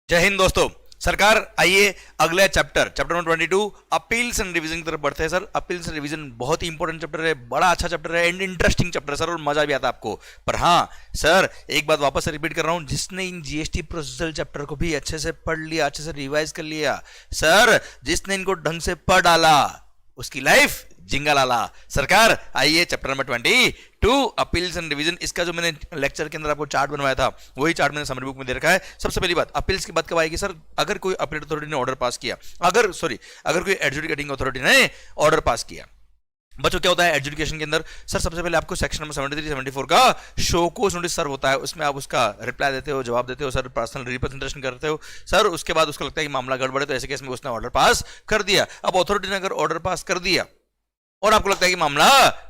जय हिंद दोस्तों। सरकार आइए अगले chapter number 22 appeals and revision की तरफ बढ़ते हैं। सर अपील्स एंड रिवीजन बहुत ही इंपॉर्टेंट चैप्टर है, बड़ा अच्छा चैप्टर है एंड इंटरेस्टिंग चैप्टर है सर, और मजा भी आता है आपको। पर हाँ सर, एक बात वापस से रिपीट कर रहा हूं, जिसने इन जीएसटी प्रोसीजरल चैप्टर को भी अच्छे से पढ़ लिया, अच्छे से रिवाइज कर लिया सर, जिसने इनको ढंग से पढ़ डाला, उसकी लाइफ जिंगा लाला। सरकार आइए chapter number 22 appeals and revision. इसका जो मैंने लेक्चर के अंदर आपको चार्ट बनवाया था वही चार्ट मैंने समरी बुक में दे रखा है। सबसे पहली बात, अपील्स की बात कब आएगी सर? अगर कोई अपील अथॉरिटी ने ऑर्डर पास किया, अगर कोई एडजुडिकेटिंग अथॉरिटी ने ऑर्डर पास किया। बच्चों क्या होता है एडजुडिकेशन के अंदर? सर सबसे पहले आपको सेक्शन नंबर 73 74 का शो कोस नोटिस सर्व होता है, उसमें आप उसका रिप्लाई देते हो, जवाब देते हो सर, पर्सनल रिप्रेजेंटेशन करते हो सर। उसके बाद उसको लगता है कि मामला गड़बड़ है, तो ऐसे केस में उसने ऑर्डर पास कर दिया। अब अथॉरिटी ने अगर ऑर्डर पास कर दिया और आपको लगता है कि मामला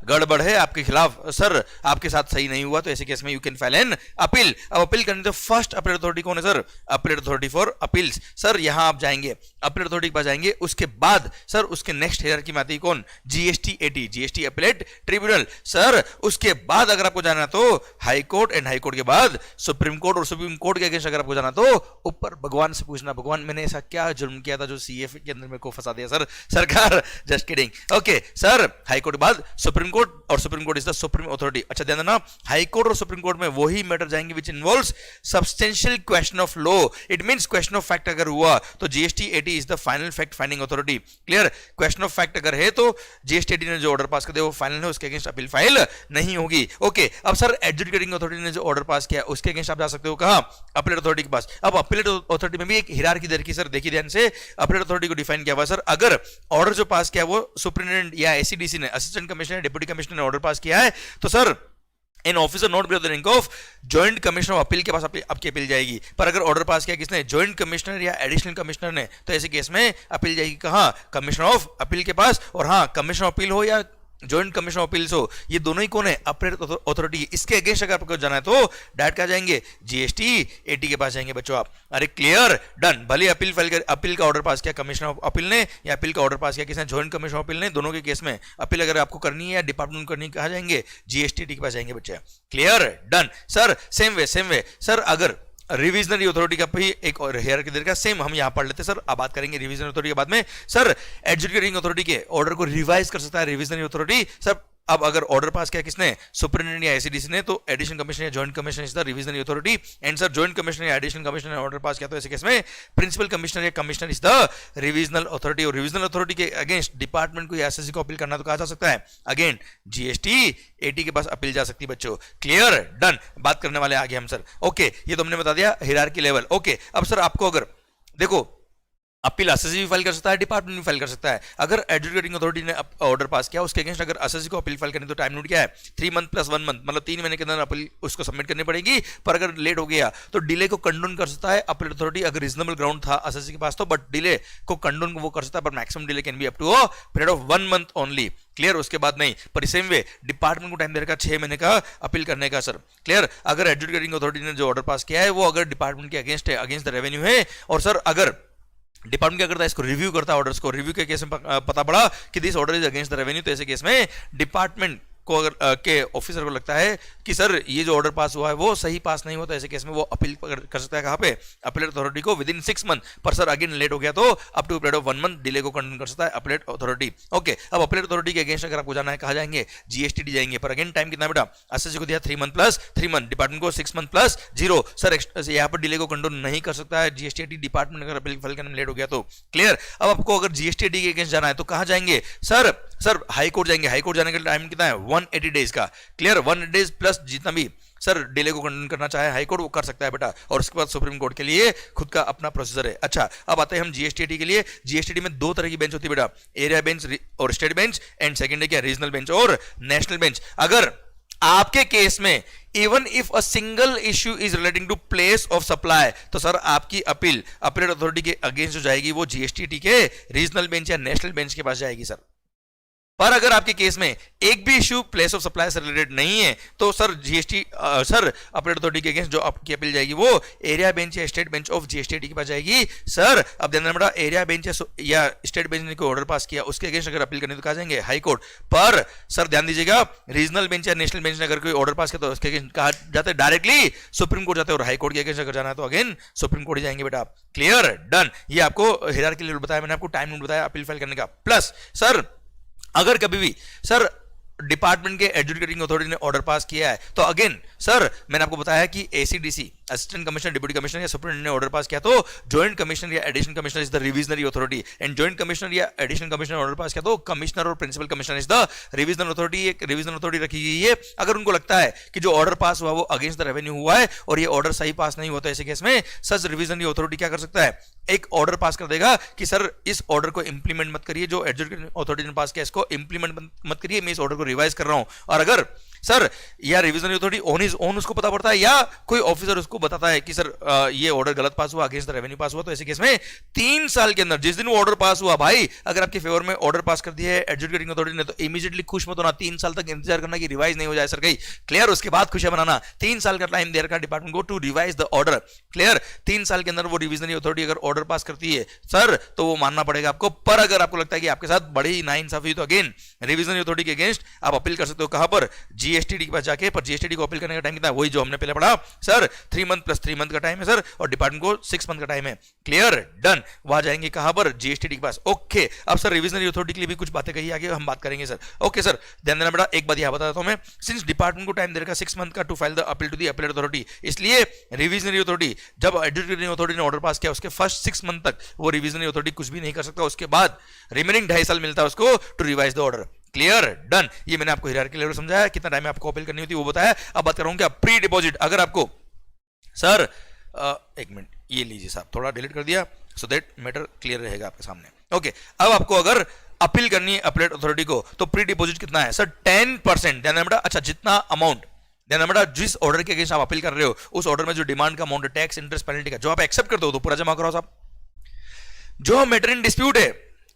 गड़बड़ है, आपके खिलाफ सर, आपके साथ सही नहीं हुआ, तो ऐसे केस में you can file an appeal. अब अपील करने तो फर्स्ट अपील अथॉरिटी कौन है sir? Appeal authority for appeals. Sir यहां आप जाएंगे, अपील अथॉरिटी के पास जाएंगे, उसके बाद सर उसके नेक्स्ट हायरार्की में आती है कौन? GST GST appellate tribunal. Sir उसके बाद अगर आपको जाना तो high court, and high court के बाद सुप्रीम कोर्ट, और सुप्रीम कोर्ट के अगेंस्ट अगर आपको जाना तो ऊपर भगवान से पूछना, भगवान मैंने ऐसा क्या जुर्म किया था जो सीएफ के अंदर मेरे को फंसा दिया सर? सरकार just kidding. Okay sir, high court के बाद सुप्रीम कोर्ट, और supreme court is the supreme authority. अच्छा ध्यान देना, हाई कोर्ट और सुप्रीम कोर्ट में वही मैटर जाएंगे which involves substantial question of law. It means question of fact अगर हुआ तो GST is the final fact finding authority. Clear? Question of fact अगर है तो जीएसटी ने जो ऑर्डर पास कर दिया वो फाइनल है, उसके अगेंस्ट अपील फाइल नहीं होगी। ओके अब सर एडजुडिकेटिंग अथॉरिटी ने जो ऑर्डर पास किया उसके अगेंस्ट आप जा सकते हो कहां? अपील अथॉरिटी के पास। अब अपील अथॉरिटी में भी एक हिरार्की दे रखी सर, देखिए ध्यान से, अपील अथॉरिटी को डिफाइन किया हुआ सर। अगर ऑर्डर जो पास किया वो सुप्रीटेंडेंट या एसीडीसी ने, असिस्टेंट कमिश्नर, डिप्टी कमिश्नर ने ऑर्डर पास किया है, तो sir in officer not below the rank of joint commissioner of appeal के पास आपकी अपील जाएगी। पर अगर ऑर्डर पास किया किसने? जॉइंट कमिश्नर या एडिशनल कमिश्नर ने, तो ऐसे केस में अपील जाएगी कहां? कमिश्नर ऑफ अपील के पास। और हां, कमिश्नर ऑफ अपील हो या जॉइंट कमिश्नर ऑफ अपील्स हो, ये दोनों ही कौन है? Appeal authority. इसके अगेंस्ट अगर आपको जाना है तो डायरेक्ट क्या जाएंगे? जीएसटी के पास जाएंगे बच्चों आप। अरे क्लियर, डन। भले अपील फाइल कर, अपील का ऑर्डर पास किया कमिश्नर ऑफ अपील ने, या अपील का ऑर्डर पास किया किसने? जॉइंट कमिश्नर ऑफ अपील ने। दोनों के केस में अपील अगर आपको करनी है या डिपार्टमेंट करनी है, कहां जाएंगे? जीएसटी के पास जाएंगे बच्चे। Clear, done. Sir same way sir, अगर रिविजनरी अथॉरिटी का भी एक और हायरार्की दे रखा है, सेम हम यहां पढ़ लेते हैं सर, अब बात करेंगे रिविजनरी अथॉरिटी के बाद में। सर एडजुडिकेटिंग अथॉरिटी के ऑर्डर को रिवाइज कर सकता है रिविजनरी अथॉरिटी सर। अब अगर ऑर्डर पास किया किसने? सुप्रीटेंडेंट या एसीडीसी ने, तो एडिशनल कमिश्नर या joint commissioner is the revisionary authority. And sir joint commissioner या एडिशनल कमिश्नर ने ऑर्डर पास किया तो ऐसे केस में प्रिंसिपल कमिश्नर या commissioner is the revisional authority. और रिविजनल अथॉरिटी के अगेंस्ट डिपार्टमेंट को या एसएससी को अपील करना तो कहा जा सकता है? अगेन जीएसटी के पास अपील जा सकती है बच्चों। Clear, done. बात करने वाले आगे हम सर। ओके ये तो हमने बता दिया हायरार्की लेवल। ओके अब सर आपको अगर देखो, अपील एसएससी भी फाइल कर सकता है, डिपार्टमेंट भी फाइल कर सकता है। अगर एडजुडिकेटिंग अथॉरिटी ने ऑर्डर पास किया उसके अगेंस्ट अगर एसएससी को अपील फाइल करनी तो टाइम लिमिट क्या है? 3 मंथ प्लस 1 मंथ, मतलब 3 महीने के अंदर अपील उसको सबमिट करनी पड़ेगी। पर अगर लेट हो गया तो डिले को कंडोन कर सकता है अपील अथॉरिटी, अगर रीजनेबल ग्राउंड था एसएससी के पास तो, बट डिले को कंडोन वो कर सकता है, पर maximum delay can be up to a period of 1 month only. Clear, उसके बाद नहीं। पर सेम वे डिपार्टमेंट को टाइम दे रखा 6 महीने का अपील करने का सर। क्लियर, अगर एडजुडिकेटिंग अथॉरिटी ने जो ऑर्डर पास किया है वो अगर डिपार्टमेंट के अगेंस्ट है, अगेंस्ट द रेवेन्यू है, और सर अगर डिपार्टमेंट क्या करता है? इसको रिव्यू करता है, ऑर्डर्स को रिव्यू के केस में पता पड़ा कि this order is against the revenue, तो ऐसे केस में डिपार्टमेंट को अगर के ऑफिसर को लगता है कि सर ये जो ऑर्डर पास हुआ है वो सही पास नहीं हुआ, तो ऐसे केस में वो अपील कर सकता है कहां पे? अपीलेट अथॉरिटी को विद इन 6 मंथ। पर सर अगेन लेट हो गया तो up to period of 1 month delay को कंडोन कर सकता है अपीलेट अथॉरिटी। ओके अब अपीलेट अथॉरिटी के अगेंस्ट अगर आपको जाना है कहां जाएंगे? जीएसटी जाएंगे। पर अगेन टाइम कितना बेटा? एसएससी को दिया 3 मंथ प्लस 3 मंथ, डिपार्टमेंट को 6 मंथ प्लस 0। सर यहाँ पर डिले को कंडोन नहीं कर सकता है जीएसटी डिपार्टमेंट, अगर अपील फाइल करने में लेट हो गया तो। क्लियर, अब आपको अगर जीएसटी के अगेंस्ट जाना है तो कहां जाएंगे सर? हाई कोर्ट जाएंगे। हाई कोर्ट जाने का टाइम कितना है? 180 डेज का। क्लियर, 180 डेज प्लस जितना भी सर डिले को कंडोन करना चाहे हाई कोर्ट वो कर सकता है बेटा, और उसके बाद सुप्रीम कोर्ट के लिए खुद का अपना प्रोसीजर है। अच्छा अब आते हैं हम जीएसटी के लिए। जीएसटी में 2 तरह की बेंच होती है बेटा, एरिया बेंच और स्टेट बेंच, एंड सेकंड है क्या? रीजनल बेंच और नेशनल बेंच। अगर आपके केस में even if a single issue is relating to place of supply, तो सर आपकी अपील अपीलेट अथॉरिटी के अगेंस्ट जो जाएगी वो जीएसटी के रीजनल बेंच या नेशनल बेंच के पास जाएगी सर। पर अगर आपके केस में एक भी इश्यू प्लेस ऑफ सप्लाई से रिलेटेड नहीं है तो sir GST sir appeal authority के अगेंस्ट जो आपकी अपील जाएगी वो एरिया बेंच या स्टेट बेंच ऑफ जीएसटी के पास जाएगी। सर अब ध्यान रखना, एरिया बेंच या स्टेट बेंच ने कोई ऑर्डर पास किया उसके अगेंस्ट अगर अपील करनी तो कहा जाएंगे हाई कोर्ट। पर सर ध्यान दीजिएगा, रीजनल बेंच या नेशनल बेंच ने अगर कोई ऑर्डर पास किया तो उसके अगेंस्ट कहा जाता है डायरेक्टली सुप्रीम कोर्ट जाते हैं, और हाई कोर्ट के अगेंस्ट अगर जाना है तो अगेन सुप्रीम कोर्ट ही जाएंगे बेटा। Clear, done. ये आपको हिरार्की लेवल बताया मैंने, आपको टाइम लिमिट बताया अपील फाइल करने का। प्लस सर अगर कभी भी सर डिपार्टमेंट के एडजुडिकेटिंग अथॉरिटी ने ऑर्डर पास किया है तो अगेन सर मैंने आपको बताया कि AC DC assistant commissioner, deputy commissioner या सुपरिटेंडेंट ने ऑर्डर पास किया तो जॉइंट कमिश्नर या additional commissioner is the revisionary authority, and joint commissioner या एडिशनल कमिश्नर ऑर्डर पास किया तो कमिश्नर और principal commissioner is the revisional authority. एक रिविजनल अथॉरिटी रखी गई है अगर उनको लगता है कि जो ऑर्डर पास हुआ वो अगेंस्ट द रेवेन्यू हुआ है और ये ऑर्डर सही पास नहीं होता, ऐसे केस में सच रिविजनरी अथॉरिटी क्या कर सकता है, एक ऑर्डर पास कर देगा कि सर इस ऑर्डर को इंप्लीमेंट मत करिए, जो एडजुडिकेटिंग अथॉरिटी ने पास किया इसको इंप्लीमेंट मत करिए, मैं इस ऑर्डर को रिवाइज कर रहा हूं। और अगर सर या revisionary authority on his own उसको पता पड़ता है या कोई ऑफिसर उसको बताता है कि सर ये ऑर्डर गलत पास हुआ, अगेंस्ट द रेवेन्यू पास हुआ, तो ऐसे केस में 3 साल के अंदर जिस दिन वो ऑर्डर पास हुआ भाई, अगर आपके फेवर में ऑर्डर पास कर दिया है एडजुडिकेटिंग अथॉरिटी ने तो इमीडिएटली खुश मत होना, 3 साल तक इंतजार करना कि रिवाइज नहीं हो जाए सर कहीं। क्लियर, उसके बाद खुशियां मनाना। 3 साल का टाइम दे रखा डिपार्टमेंट को to revise the order. Clear, 3 साल के अंदर वो रिविजनरी अथॉरिटी अगर ऑर्डर पास करती है सर तो वो मानना पड़ेगा आपको। पर अगर आपको लगता है कि आपके साथ बड़ी नाइंसाफी तो अगेन रिविजनरी अथॉरिटी के अगेंस्ट आप अपील कर सकते हो। कहां पर, जीएसटीडी के पास जाके। पर जीएसटीडी को अपील करने का टाइम कितना है, वही जो हमने पहले पढ़ा सर 3 मंथ प्लस 3 मंथ का टाइम है सर, और डिपार्टमेंट को 6 मंथ का टाइम है। Clear, done. वहां जाएंगे कहां पर, जीएसटीडी के पास। ओके, अब सर रिविजनरी अथॉरिटी के लिए भी कुछ बातें कही आगे हम बात करेंगे सर। ओके सर, ध्यान देना बेटा, एक बात यहां बता देता हूं मैं, सिंस डिपार्टमेंट को टाइम दे रखा 6 मंथ का to file the appeal to the appellate authority, इसलिए रिविजनरी अथॉरिटी जब एडजुडिकेटिंग अथॉरिटी ने ऑर्डर पास किया उसके फर्स्ट 6 मंथ तक वो रिविजनरी अथॉरिटी कुछ भी नहीं कर सकता, उसके बाद रिमेनिंग 2.5 साल मिलता है उसको to revise the order. Clear, done. ये मैंने आपको हिरार्की लेवल समझाया, कितना टाइम में आपको अपील करनी होती है वो बताया। अब बात करूंगा प्री डिपॉजिट। अगर आपको सर एक मिनट ये लीजिए साहब, थोड़ा डिलीट कर दिया सो दैट मैटर क्लियर रहेगा आपके सामने। ओके, अब आपको अगर अपील करनी है अपीलेट अथॉरिटी को तो प्री डिपॉजिट कितना है सर, 10%। ध्यान बेटा, अच्छा जितना अमाउंट ध्यान बेटा, जिस ऑर्डर के अगेंस्ट आप अपील कर रहे हो उस ऑर्डर में जो डिमांड का अमाउंट है, टैक्स इंटरेस्ट पेनल्टी का, जो आप एक्सेप्ट करते हो तो पूरा जमा करो साहब। जो मैटर इन डिस्प्यूट है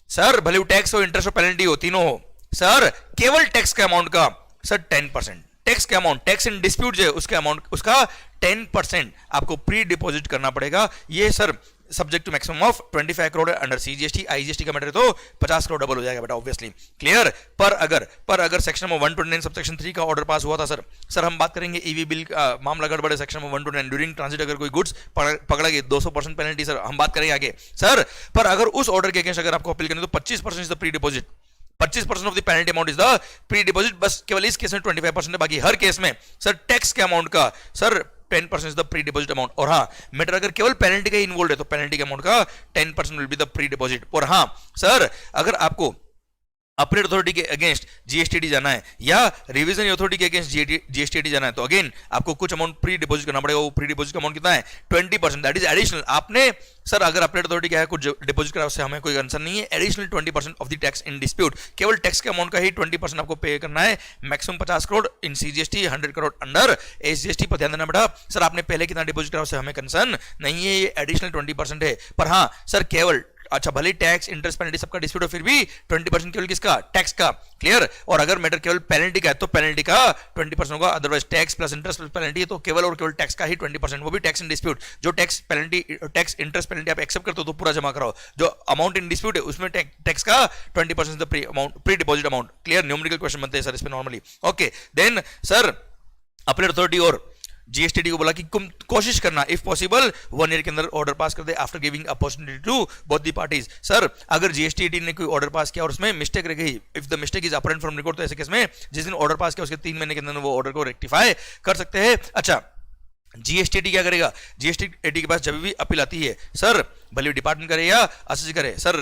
सर, भले वो टैक्स हो, इंटरेस्ट हो, पेनल्टी हो, तीनों हो सर, केवल टैक्स के अमाउंट का सर 10%, टैक्स के अमाउंट, टैक्स इन डिस्प्यूट जो है उसके अमाउंट उसका 10% आपको प्री डिपॉजिट करना पड़ेगा। ये sir subject to maximum of 25 crore under CGST, IGST का मैटर तो 50 करोड़ डबल हो जाएगा बेटा ऑब्वियसली। क्लियर, पर अगर सेक्शन नंबर 129 सबसेक्शन 3 का ऑर्डर पास हुआ था सर हम बात करेंगे ईवी बिल का मामला गड़बड़े सेक्शन नंबर 129 ड्यूरिंग ट्रांजिट अगर कोई गुड्स पकड़ा गया 200% पेनल्टी सर, हम बात करेंगे आगे सर। पर अगर उस ऑर्डर के अगेंस्ट अगर आपको अपील करनी तो 25% is the pre deposit, 25% of the penalty amount is the pre deposit. बस केवल इस केस में 25% है, बाकी हर केस में सर टैक्स के अमाउंट का sir 10% is the pre deposit amount. और हाँ मैटर अगर केवल पेनल्टी का इन्वॉल्व है तो पेनल्टी के अमाउंट का 10% will be the pre deposit. और हाँ सर, अगर आपको अपीलेट अथॉरिटी के अगेंस्ट जीएसटीडी जाना है या रिविजन अथॉरिटी के अगेंस्ट जीएसटीडी जाना है तो अगेन आपको कुछ अमाउंट प्री डिपॉजिट करना पड़ेगा। वो प्री डिपॉजिट का अमाउंट कितना है, 20%, दैट इज एडिशनल। आपने सर अगर अपीलेट अथॉरिटी क्या है कुछ डिपॉजिट करा उससे हमें कोई कंसर्न नहीं है, additional 20% of the tax in dispute, केवल टैक्स के अमाउंट का ही 20% आपको पे करना है। मैक्सिमम 50 करोड़ इन सीजीएसटी, 100 करोड़ अंडर एसजीएसटी। पर ध्यान देना बेटा, सर आपने पहले कितना डिपॉजिट करा उससे हमें कंसर्न नहीं है, ये एडिशनल 20% है। पर हाँ सर केवल अच्छा भले टैक्स इंटरेस्ट पेनल्टी सबका डिस्प्यूट हो फिर भी 20% केवल किसका, टैक्स का। क्लियर, और अगर मैटर केवल पेनल्टी का है तो पेनल्टी का 20% होगा, otherwise tax plus interest plus penalty है तो केवल और केवल टैक्स का ही 20%, वो भी टैक्स इन डिस्प्यूट। जो tax penalty tax interest penalty आप एक्सेप्ट करते हो तो पूरा जमा कराओ, जो अमाउंट इन डिस्प्यूट है उसमें टैक्स का 20% the pre deposit amount. Clear, numerical question बनते हैं सर इसमें normally. Okay then sir appellate authority और जीएसटीडी को बोला कि कोशिश करना इफ पॉसिबल 1 ईयर के अंदर ऑर्डर पास कर दे after giving opportunity to both the parties. Sir अगर जीएसटीडी ने कोई ऑर्डर पास किया और उसमें मिस्टेक रह गई, if the mistake is apparent from record, तो ऐसे केस में जिस दिन ऑर्डर पास किया उसके 3 महीने के अंदर वो ऑर्डर को रेक्टिफाई कर सकते हैं। अच्छा जीएसटीडी क्या करेगा, जीएसटीडी के पास जब भी अपील आती है सर, भले डिपार्टमेंट करे या एसएससी करे सर,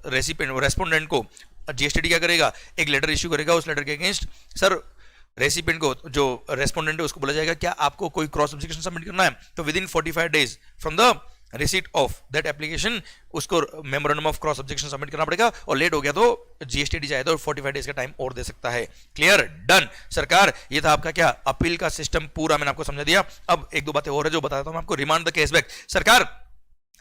रेस्पोंडेंट को जीएसटीडी क्या करेगा, एक लेटर इश्यू करेगा। उस लेटर के अगेंस्ट सर रेसिपिएंट को जो रेस्पोंडेंट है उसको बोला जाएगा क्या आपको कोई क्रॉस ऑब्जेक्शन सबमिट करना है, तो within 45 days from the receipt of that application उसको memorandum of cross objection submit करना पड़ेगा। और लेट हो गया तो जीएसटीडी चाहे तो 45 डेज का टाइम और दे सकता है। क्लियर, डन सरकार। ये था आपका क्या अपील का सिस्टम पूरा मैंने आपको समझा दिया। अब एक दो बातें और है जो बताता हूं मैं आपको। रिमांड द केस बैक सरकार,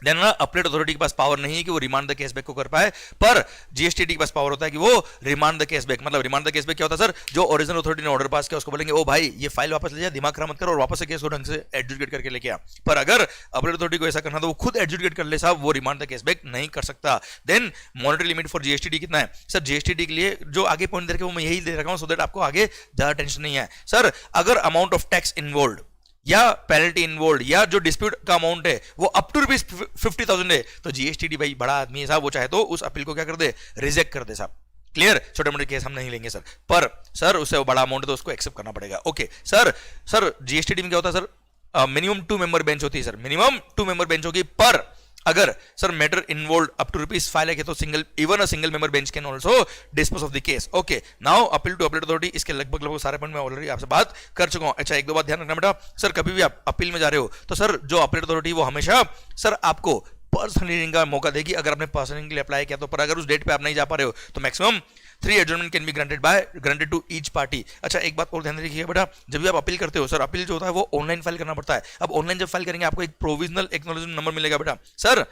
देन ना अपीलेट अथॉरिटी के पास पावर नहीं है कि वो रिमांड द केसबैक को कर पाए, पर जीएसटीडी के पास पावर होता है कि वो रिमांड द केसबैक, मतलब रिमांड द केसबैक क्या होता है सर, जो ओरिजिनल अथॉरिटी ने ऑर्डर पास किया उसको बोलेंगे ओ भाई ये फाइल वापस ले जा, दिमाग खराब मत कर और वापस से केस को ढंग से एडजुडिकेट करके लेके आ। पर अगर अपीलेट अथॉरिटी को ऐसा करना तो वो खुद एडजुडिकेट कर ले साहब, वो रिमांड द केसबैक नहीं कर सकता। देन मॉनिटरी लिमिट फॉर जीएसटीडी कितना है सर, जीएसटीडी के लिए जो आगे पॉइंट दे रखे वो मैं यही दे रखा हूं सो दैट आपको आगे ज्यादा टेंशन नहीं है। सर अगर अमाउंट ऑफ टैक्स इन्वॉल्व या पेनल्टी इन्वॉल्व या जो डिस्प्यूट का अमाउंट है वो अप टू ₹50,000 है, तो जीएसटीडी भाई बड़ा आदमी है साहब, वो चाहे तो उस अपील को क्या कर दे, रिजेक्ट कर दे साहब। क्लियर, छोटे मोटे केस हम नहीं लेंगे सर, पर सर उससे वो बड़ा अमाउंट है तो उसको एक्सेप्ट करना पड़ेगा। ओके सर, सर जीएसटीडी में क्या होता है सर, मिनिमम 2 मेंबर बेंच होती है सर, मिनिमम 2 मेंबर बेंच होगी, पर अगर sir matter involve up to ₹5 lakh है तो single even a single member bench can also dispose of the case. Okay now appeal to appellate authority, इसके लगभग सारे पॉइंट मैं ऑलरेडी आपसे बात कर चुका हूं। अच्छा एक दो बात ध्यान रखना बेटा, सर कभी भी आप अपील में जा रहे हो तो सर जो अपीलेट अथॉरिटी वो हमेशा सर आपको पर्सनल हियरिंग का मौका देगी अगर आपने पर्सनल के लिए अप्लाई किया तो, पर अगर उस डेट पे आप नहीं जा पा रहे हो तो maximum 3 adjournment can be granted to each party. अच्छा एक बात और ध्यान रखिएगा बेटा, जब भी आप अपील करते हो सर, अपील जो होता है वो ऑनलाइन फाइल करना पड़ता है। अब ऑनलाइन जब फाइल करेंगे आपको एक प्रोविजनल एक्नॉलेजमेंट नंबर मिलेगा बेटा सर,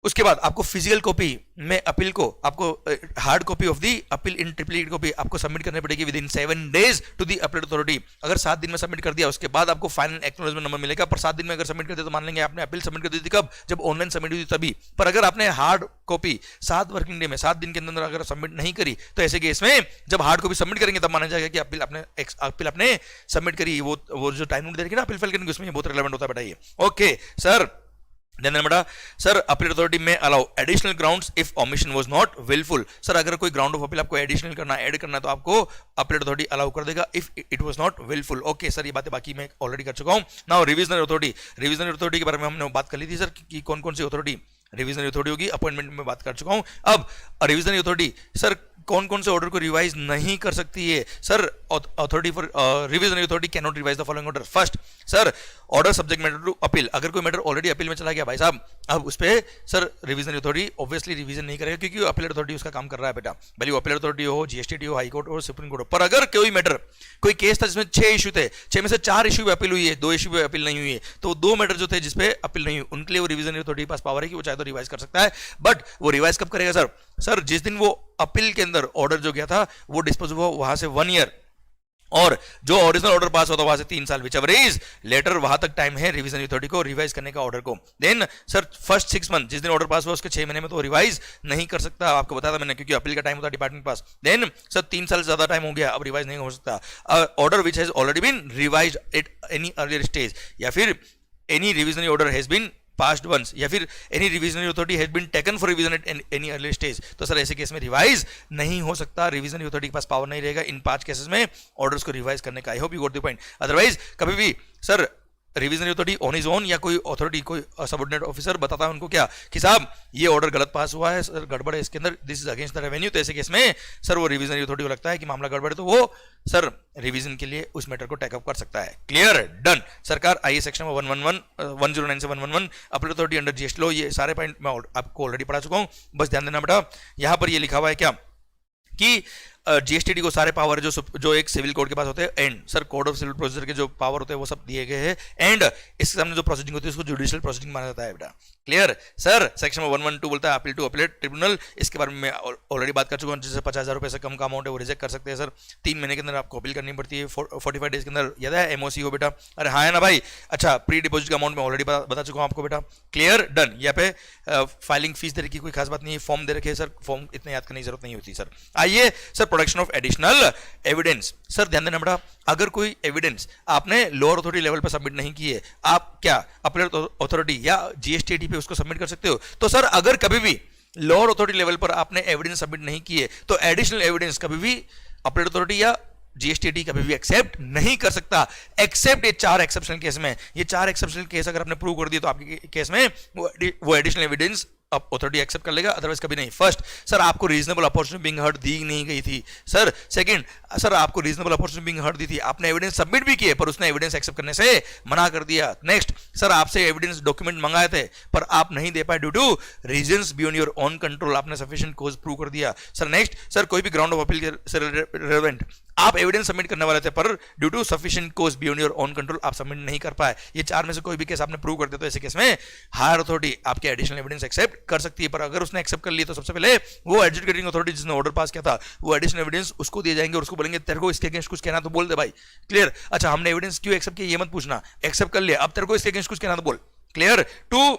उसके बाद आपको फिजिकल कॉपी में अपील को आपको hard copy of the appeal in triplicated copy आपको सबमिट करनी पड़ेगी within 7 days to the appellate authority. अगर 7 दिन में सबमिट कर दिया उसके बाद आपको फाइनल एक्नॉलेजमेंट नंबर मिलेगा, पर 7 दिन में अगर सबमिट कर दिया तो मान लेंगे आपने अपील सबमिट कर दी थी कब, जब ऑनलाइन सबमिट हुई थी तभी। पर अगर आपने हार्ड कॉपी 7 वर्किंग डे में 7 दिन के अंदर अगर सबमिट नहीं करी तो ऐसे केस में जब हार्ड कॉपी सबमिट करेंगे तब माना जाएगा कि अपील आपने सबमिट करी। वो जो टाइम नोट देंगे ना अपील फाइल करने उसमें बहुत रिलेवेंट होता है बेटा ये। ओके सर बेटा सर अपील अथॉरिटी में allow additional grounds if omission was not wilful. Sir अगर कोई ग्राउंड ऑफ अपील आपको एडिशनल करना ऐड करना है तो आपको अपील अथॉरिटी अलाउ कर देगा if it was not wilful. Okay sir ये बातें बाकी मैं ऑलरेडी कर चुका हूं। नाउ रिविजनल अथॉरिटी के बारे में हमने बात कर ली थी सर कि कौन कौन सी अथॉरिटी रिविजनल अथॉरिटी होगी, अपॉइंटमेंट में बात कर चुका हूं। अब रिविजनल अथॉरिटी सर कौन कौन से ऑर्डर को रिवाइज नहीं कर सकती है sir, authority for revisional authority can not revise the following order. First sir order subject matter to appeal, अगर कोई मैटर ऑलरेडी अपील में चला गया भाई साहब, अब उस पर sir revisional authority obviously revision नहीं करेगा क्योंकि अपील अथॉरिटी उसका काम कर रहा है बेटा, भले वो अपील अथॉरिटी हो, जीएसटीडी हो, हाई कोर्ट हो, सुप्रीम कोर्ट हो। पर अगर कोई मैटर कोई केस था जिसमें 6 इशू थे, 6 में से 4 इशू पे अपील हुई है, 2 इशू पे अपील नहीं हुई है, तो 2 मैटर जो थे जिसपे अपील नहीं हुई उनके लिए वो रिविजनल अथॉरिटी के पास पावर है कि वो चाहे तो रिवाइज कर सकता है। बट वो रिवाइज कब करेगा सर, सर जिस दिन वो अपील के अंदर ऑर्डर जो गया था वो डिस्पोज हुआ वहां से 1 ईयर, और जो ओरिजिनल ऑर्डर पास होता है वहां से 3 साल, विच एवर इज लेटर, वहां तक टाइम है रिवीजन अथॉरिटी को रिवाइज करने का ऑर्डर को। देन सर फर्स्ट 6 मंथ जिस दिन ऑर्डर पास हुआ उसके 6 महीने में तो रिवाइज नहीं कर सकता, आपको बताया था मैंने, क्योंकि अपील का टाइम होता है डिपार्टमेंट के पास। देन सर 3 साल से ज्यादा टाइम हो गया, अब रिवाइज नहीं हो सकता। Order which has already been revised at any earlier stage, या फिर any revisionary order has been passed once, या फिर any revisionary authority has been taken for revision at any early stage, तो सर ऐसे case में revise नहीं हो सकता, रिविजनरी अथॉरिटी के पास पावर नहीं रहेगा इन 5 केसेस में ऑर्डर्स को रिवाइज करने का। I hope you got the point. Otherwise कभी भी sir revisionary authority on is own या कोई अथॉरिटी कोई सबऑर्डिनेट ऑफिसर बताता है उनको क्या कि साहब ये ऑर्डर गलत पास हुआ है सर, गड़बड़ है इसके अंदर, this is against the revenue, तो ऐसे केस में सर वो रिविजनरी अथॉरिटी को लगता है कि मामला गड़बड़ है तो वो सर रिवीजन के लिए उस मैटर को टेकअप कर सकता है। Clear, done. सरकार आइए सेक्शन 111 109 से 111 appeal authority under GST law, ये सारे पॉइंट मैं आपको ऑलरेडी पढ़ा चुका हूं, बस ध्यान देना बेटा। यहां पर ये लिखा हुआ है क्या कि जीएसटीडी को सारे पावर जो एक सिविल कोर्ट के पास होते हैं, and sir code of civil procedure के जो पावर होते हैं वो सब दिए गए हैं, एंड इसके सामने जो प्रोसीडिंग होती है उसको जुडिशियल प्रोसीडिंग माना जाता है बेटा। क्लियर सर, सेक्शन 112 बोलता है अपील टू अपीलेट ट्रिब्यूनल, इसके बारे में मैं ऑलरेडी बात कर चुका हूँ। जैसे 50,000 रुपए से कम का अमाउंट है वो रिजेक्ट कर सकते हैं सर, 3 महीने के अंदर आपको अपील करनी पड़ती है, 45 डेज के अंदर, याद है एमओसी हो बेटा, अरे हाँ है ना भाई। अच्छा प्री डिपोजिट का अमाउंट मैं ऑलरेडी बता चुका हूँ आपको बेटा। Clear, done. यहाँ पे फाइलिंग फीस दे रखी, कोई खास बात नहीं है, फॉर्म दे रखे सर, फॉर्म इतने याद करने की जरूरत नहीं होती सर। आइए sir production of additional evidence, sir ध्यान देना बेटा, अगर कोई एविडेंस आपने लोअर अथॉरिटी लेवल पर सबमिट नहीं किए, आप क्या अपीलेट अथॉरिटी या जीएसटीडी पे उसको सबमिट कर सकते हो। तो सर अगर कभी भी लोअर अथॉरिटी लेवल पर आपने एविडेंस सबमिट नहीं किए तो एडिशनल एविडेंस कभी भी अपीलेट अथॉरिटी या जीएसटीडी कभी भी एक्सेप्ट नहीं कर सकता, एक्सेप्ट ये 4 एक्सेप्शनल केस में। ये 4 एक्सेप्शनल केस अगर आपने प्रूव कर दिए तो आपके केस में वो एडिशनल एविडेंस अथॉरिटी एक्सेप्ट कर लेगा, अदरवाइज कभी नहीं। फर्स्ट सर आपको रीजनेबल अपॉर्चुनिटी बिंग हर्ड दी नहीं गई थी सर। सेकंड सर आपको रीजनेबल अपॉर्चुनिटी बिंग हर्ड दी थी, आपने एविडेंस सबमिट भी किए पर उसने एविडेंस एक्सेप्ट करने से मना कर दिया। नेक्स्ट सर आपसे एविडेंस डॉक्यूमेंट मंगाए थे पर आप नहीं दे पाए due to reasons beyond your own control, आपने सफिशिएंट कोज प्रूव कर दिया। सर नेक्स्ट सर कोई भी ग्राउंड ऑफ अपील से रिलेवेंट आप एविडेंस सबमिट करने वाले थे पर due to sufficient cause beyond your own control आप सबमिट नहीं कर पाए। ये चार में से कोई भी केस आपने प्रूव कर दिया तो ऐसे केस में हायर अथॉरिटी आपके एडिशनल एविडेंस एक्सेप्ट कर सकती है। पर अगर उसने एक्सेप्ट कर लिया तो सबसे पहले वो एडजुडिकेटिंग अथॉरिटी जिसने ऑर्डर पास किया था वो एडिशनल एविडेंस उसको दिए जाएंगे और उसको बोलेंगे तेरे को इसके अगेंस्ट कुछ कहना तो बोल दे भाई। क्लियर? अच्छा हमने एविडेंस क्यों एक्सेप्ट किया ये मत पूछना, एक्सेप्ट कर लिया अब तेरे को इसके अगेंस्ट कुछ कहना तो बोल। Clear? To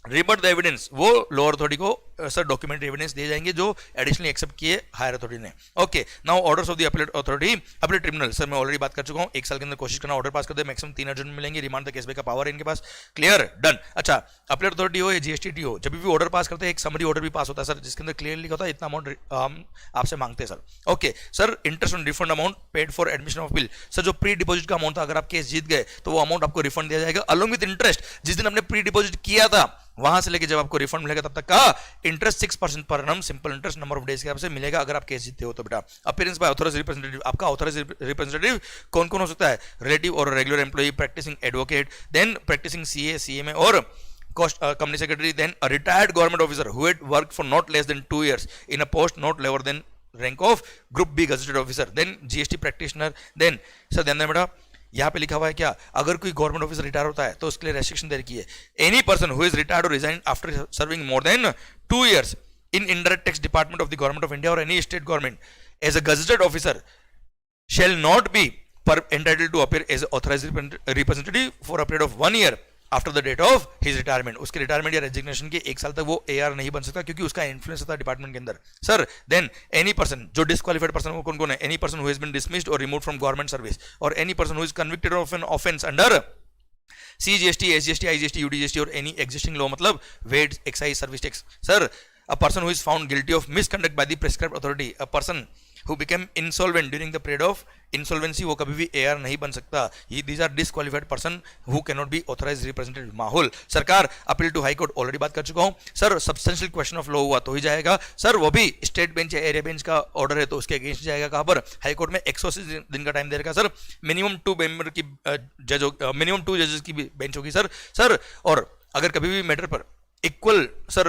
rebut the evidence वो लोअर अथॉरिटी को सर डॉक्यूमेंट्री एविडेंस दिए जाएंगे जो एडिशनली एक्सेप्ट किए हायर अथॉरिटी ने। Okay now orders of the appellate authority appellate tribunal. Sir मैं ऑलरेडी बात कर चुका हूं, एक साल के अंदर कोशिश करना ऑर्डर पास कर दे, मैक्सिमम 3 अर्जेंट मिलेंगे, रिमांड द केस का पावर है इनके पास। क्लियर? डन। अच्छा अपीलेट अथॉरिटी हो या जीएसटी हो जब भी ऑर्डर पास करते हैं एक समरी ऑर्डर भी पास होता है सर जिसके अंदर क्लियरली लिखा होता है इतना अमाउंट हम आपसे मांगते हैं sir. Okay sir interest on refund amount paid for admission of appeal. Sir जो प्री डिपॉजिट का अमाउंट था अगर आप केस जीत गए तो वो अमाउंट आपको रिफंड दिया जाएगा अलॉन्ग विद इंटरेस्ट। जिस दिन आपने प्री डिपॉजिट किया था वहां से लेके जब आपको रिफंड मिलेगा तब तक का interest 6% per annum simple interest number of days के आपसे मिलेगा अगर आप केस जीतते हो तो बेटा। अपीयरेंस बाय ऑथराइज्ड रिप्रेजेंटेटिव, आपका ऑथराइज्ड रिप्रेजेंटेटिव कौन कौन हो सकता है? रिलेटिव और regular employee, practising advocate, then practising CA CMA और company secretary, then a retired government officer who had worked for not less than 2 years in a post not lower than rank of group B gazetted officer, then GST practitioner, then sir ध्यान दें बेटा यहाँ पे लिखा हुआ है क्या अगर कोई गवर्नमेंट ऑफिसर रिटायर होता है तो उसके लिए रेस्ट्रिक्शन दे रखी है। Any person who is retired और resign after serving more than 2 years in indirect tax department of the government of India or any state government as a gazetted officer shall not be entitled to appear as authorized representative for a period of 1 year after the date of his retirement. उसके retirement या resignation के 1 साल तक वो AR नहीं बन सकता क्योंकि उसका इन्फ्लुएंस होता है डिपार्टमेंट के अंदर। सर देन एनी पर्सन जो डिस्क्वालिफाइड पर्सन वो कौन कौन है? Any person who has been dismissed और रिमूव्ड फ्रॉम गवर्नमेंट सर्विस और any person who is convicted of an offence under CGST, SGST, IGST, UDGST और एनी एग्जिस्टिंग लॉ मतलब VAT, excise, service tax. Sir a person who is found guilty of misconduct by the prescribed authority, a person who became insolvent during the period of insolvency वो कभी भी AR नहीं बन सकता। these are disqualified person who cannot be authorized representative। माहौल सरकार appeal to high court already बात कर चुका हूं sir. Substantial question of law हुआ तो ही जाएगा सर, वो भी स्टेट बेंच या एरिया बेंच का ऑर्डर है तो उसके अगेंस्ट जाएगा। कहां पर? हाई कोर्ट में 180 दिन का टाइम दे रखा सर। मिनिमम 2 मेंबर की मिनिमम 2 जजेस की बेंच होगी सर। और अगर कभी भी मैटर पर इक्वल सर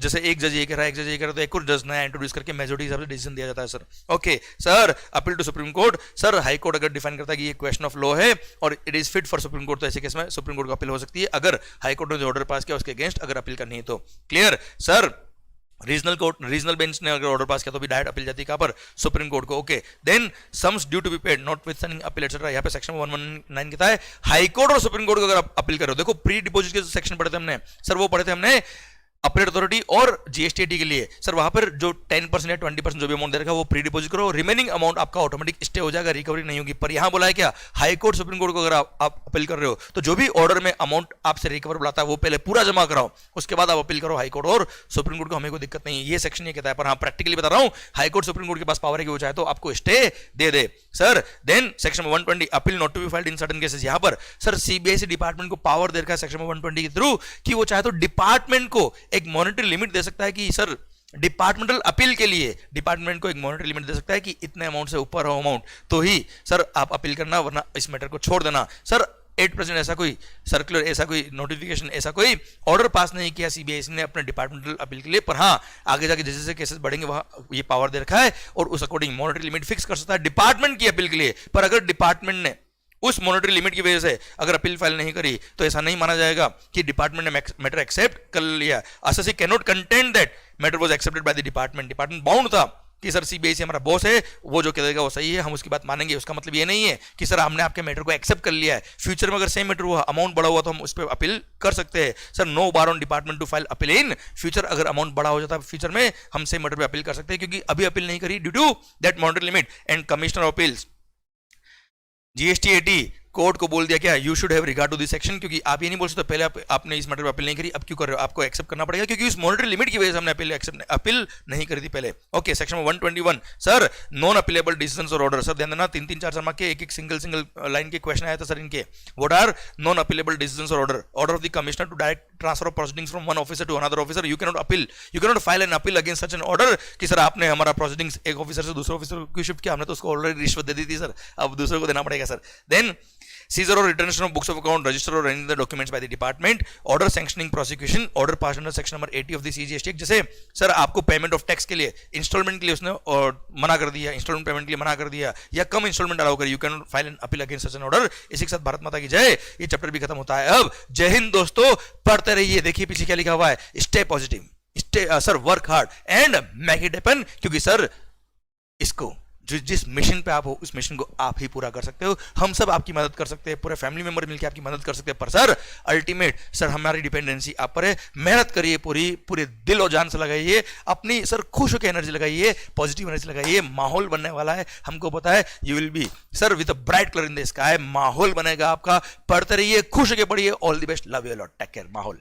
जैसे एक जज ये कह रहा है एक जज ये कह रहा है तो एक और जज नया इंट्रोड्यूस करके मेजोरिटी हिसाब से डिसीजन दिया जाता है sir. Okay sir appeal to supreme court. Sir high court अगर डिफाइन करता है कि ये क्वेश्चन ऑफ लॉ है और it is fit for supreme court तो ऐसे केस में सुप्रीम कोर्ट को अपील हो सकती है अगर हाई कोर्ट ने जो ऑर्डर पास किया उसके अगेंस्ट अगर अपील करनी है तो। Clear? Sir regional court regional bench ने अगर ऑर्डर पास किया तो भी डायरेक्ट अपील जाती है कहां पर? सुप्रीम कोर्ट को। Okay then sums due to be paid not with appeal etcetera. यहाँ पे सेक्शन 119 कहता है हाई कोर्ट और सुप्रीम कोर्ट को अगर आप अपील करो। देखो प्री डिपॉजिट के सेक्शन पढ़े थे हमने सर, वो पढ़े थे हमने अपीलेट अथॉरिटी और जीएसटी के लिए सर। वहां पर जो 10% या 20% जो भी अमाउंट दे रखा है वो प्री डिपॉजिट करो, रिमेनिंग अमाउंट आपका ऑटोमेटिक स्टे हो जाएगा, रिकवरी नहीं होगी। पर यहां बोला है क्या हाई कोर्ट सुप्रीम कोर्ट को अगर आप अपील कर रहे हो तो जो भी ऑर्डर में अमाउंट आपसे रिकवर बुलाता है वो पहले पूरा जमा कराओ उसके बाद आप अपील करो हाई कोर्ट और सुप्रीम कोर्ट को। हमें कोई दिक्कत नहीं है ये सेक्शन ये कहता है। पर हाँ प्रैक्टिकली बता रहा हूं हाई कोर्ट सुप्रीम कोर्ट के पास पावर है कि वो चाहे तो आपको स्टे दे दे sir. Then section 120 appeal not to be filed in certain cases. यहां पर सर सीबीआईसी डिपार्टमेंट को पावर दे रखा है सेक्शन 120 के थ्रू कि वो चाहे तो डिपार्टमेंट को एक मॉनिटरी लिमिट दे सकता है कि सर डिपार्टमेंटल अपील के लिए डिपार्टमेंट को एक मॉनिटरी लिमिट दे सकता है कि इतने अमाउंट से ऊपर हो अमाउंट तो ही सर आप अपील करना, वरना इस मैटर को छोड़ देना। सर 8% ऐसा कोई सर्कुलर ऐसा कोई नोटिफिकेशन ऐसा कोई ऑर्डर पास नहीं किया सीबीआईसी ने अपने डिपार्टमेंटल अपील के लिए। पर हाँ आगे जाके जैसे जैसे केसेस बढ़ेंगे वहां ये पावर दे रखा है और उस अकॉर्डिंग मॉनिटरी लिमिट फिक्स कर सकता है डिपार्टमेंट की अपील के लिए। पर अगर डिपार्टमेंट ने उस मॉनिटरी लिमिट की वजह से अगर अपील फाइल नहीं करी तो ऐसा नहीं माना जाएगा कि डिपार्टमेंट ने मैटर एक्सेप्ट कर लिया। Assessee can not contained that matter was accepted by the department. Department bound था कि सर सीबीआईसी हमारा बॉस है, वो जो कहेगा वो सही है, हम उसकी बात मानेंगे। उसका मतलब ये नहीं है कि सर हमने आपके मैटर को एक्सेप्ट कर लिया है, फ्यूचर में अगर सेम मैटर हुआ अमाउंट बड़ा हुआ तो हम उस पर अपील कर सकते हैं। Sir no bar on department to file appeal in future. अगर अमाउंट बड़ा हो जाता है फ्यूचर में हम सेम मैटर पे अपील कर सकते हैं क्योंकि अभी अपील नहीं करी due to that monetary limit. And commissioner of appeals GST 80 court को बोल दिया क्या, you should have regard to this section, क्योंकि आप ये नहीं बोल सकते पहले आपने इस मैटर पर अपील नहीं करी, अब क्यों कर रहे हो, आपको एक्सेप्ट करना पड़ेगा क्योंकि उस मॉनिटरी लिमिट की वजह से हमने अपील नहीं करी थी पहले। Okay, section 121 sir, non appealable decisions और ऑर्डर। सर ध्यान देना, 3-4 मार्क के एक सिंगल लाइन के क्वेश्चन आया था सर इनके। What are non appealable decisions और order of the commissioner to direct transfer of proceedings from one officer to another officer, you cannot appeal, you cannot file an appeal against such an order कि sir आपने हमारा proceedings एक officer से दूसरे officer को क्यों shift किया, हमने तो उसको ऑलरेडी रिश्वत दे दी थी सर, अब दूसरे को देना पड़ेगा सर। देन सीजर और return of books of account, register और any documents by the department, order sanctioning prosecution, order pass under section number 80 of the CGST act. जैसे सर आपको पेमेंट ऑफ टैक्स के लिए इंस्टॉलमेंट के लिए उसने मना कर दिया, इंस्टॉलमेंट पेमेंट के लिए मना कर दिया या कम इंस्टॉलमेंट अलाउ करी, you can file an appeal against such an order. इसी के साथ भारत माता की जय, ये चैप्टर भी खत्म होता है। अब जय हिंद दोस्तों, पढ़ते रहिए। देखिए पीछे क्या लिखा हुआ है, stay positive, stay sir work hard and make it happen, क्योंकि सर इसको जिस मिशन पे आप हो उस मिशन को आप ही पूरा कर सकते हो, हम सब आपकी मदद कर सकते हैं, पूरे फैमिली मेंबर मिलकर आपकी मदद कर सकते हैं, पर सर अल्टीमेट सर हमारी डिपेंडेंसी आप पर है। मेहनत करिए, पूरे दिल और जान से लगाइए, अपनी सर खुश होकर एनर्जी लगाइए, पॉजिटिव एनर्जी लगाइए, माहौल बनने वाला है, हमको पता है you will be sir with a bright colour in the sky, माहौल बनेगा आपका, पढ़ते रहिए, खुश होकर पढ़िए, all the best, love you lot, take care, माहौल।